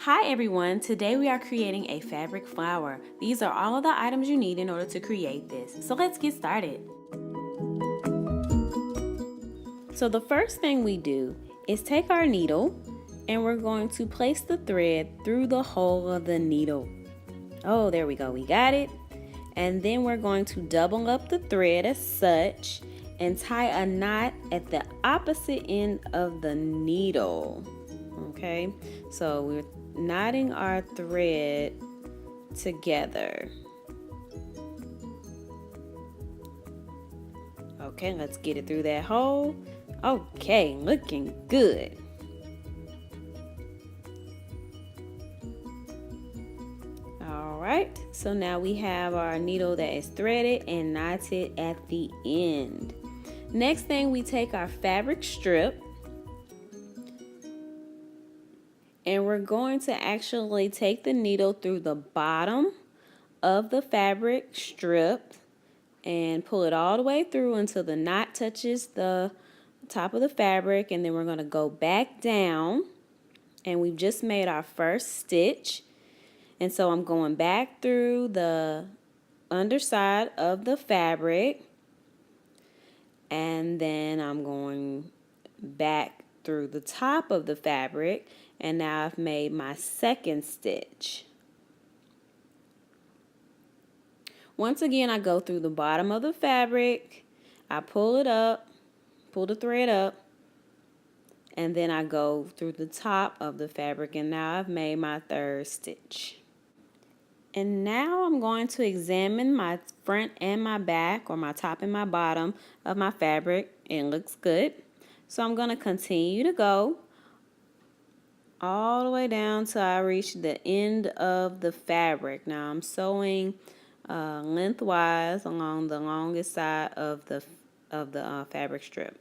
Hi everyone, today we are creating a fabric flower. These are all of the items you need in order to create this. So let's get started. So the first thing we do is take our needle and we're going to place the thread through the hole of the needle. Oh, there we go, we got it. And then we're going to double up the thread as such and tie a knot at the opposite end of the needle. Okay, so we're knotting our thread together. Okay, let's get it through that hole. Okay, looking good. All right, so now we have our needle that is threaded and knotted at the end. Next thing, we take our fabric strip and we're going to actually take the needle through the bottom of the fabric strip and pull it all the way through until the knot touches the top of the fabric, and then we're going to go back down and we've just made our first stitch. And so I'm going back through the underside of the fabric and then I'm going back through the top of the fabric, and now I've made my second stitch. Once again, I go through the bottom of the fabric, I pull it up, pull the thread up, and then I go through the top of the fabric, and now I've made my third stitch. And now I'm going to examine my front and my back, or my top and my bottom of my fabric. It looks good. So I'm going to continue to go all the way down till I reach the end of the fabric. Now I'm sewing lengthwise along the longest side of the fabric strip.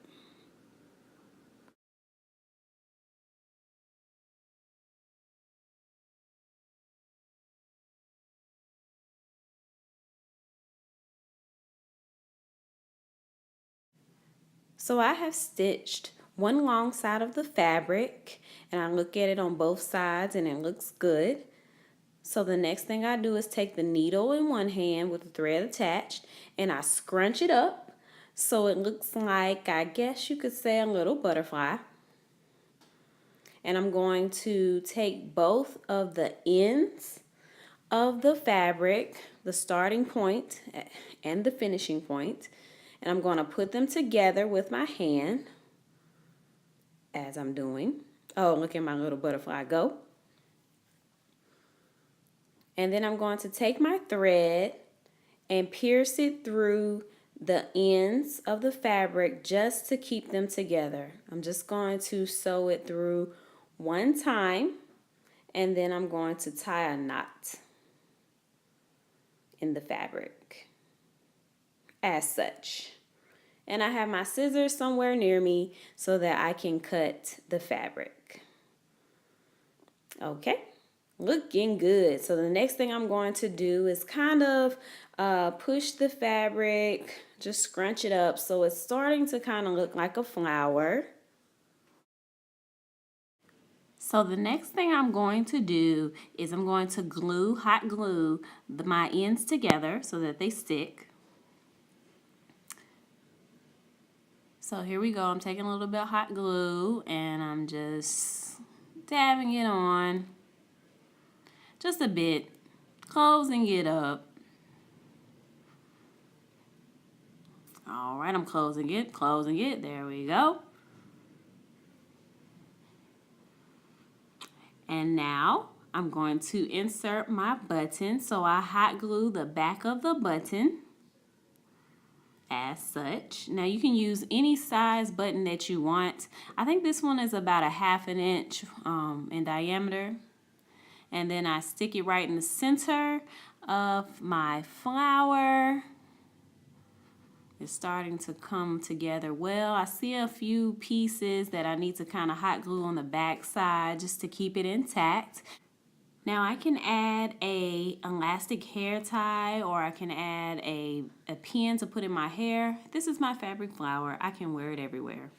So I have stitched one long side of the fabric and I look at it on both sides and it looks good. So the next thing I do is take the needle in one hand with the thread attached and I scrunch it up so it looks like, I guess you could say, a little butterfly. And I'm going to take both of the ends of the fabric, the starting point and the finishing point, and I'm going to put them together with my hand as I'm doing. Oh, look at my little butterfly go. And then I'm going to take my thread and pierce it through the ends of the fabric just to keep them together. I'm just going to sew it through one time, and then I'm going to tie a knot in the fabric as such. And I have my scissors somewhere near me so that I can cut the fabric. Okay, looking good. So the next thing I'm going to do is kind of push the fabric, just scrunch it up so it's starting to kind of look like a flower. So the next thing I'm going to do is I'm going to glue, hot glue my ends together so that they stick. So here we go. I'm taking a little bit of hot glue and I'm just dabbing it on just a bit, closing it up. All right, I'm closing it, there we go. And now I'm going to insert my button. So I hot glue the back of the button as such. Now you can use any size button that you want. I think this one is about a 1/2 inch in diameter. And then I stick it right in the center of my flower. It's starting to come together well. I see a few pieces that I need to kind of hot glue on the back side just to keep it intact. Now I can add a elastic hair tie, or I can add a pin to put in my hair. This is my fabric flower. I can wear it everywhere.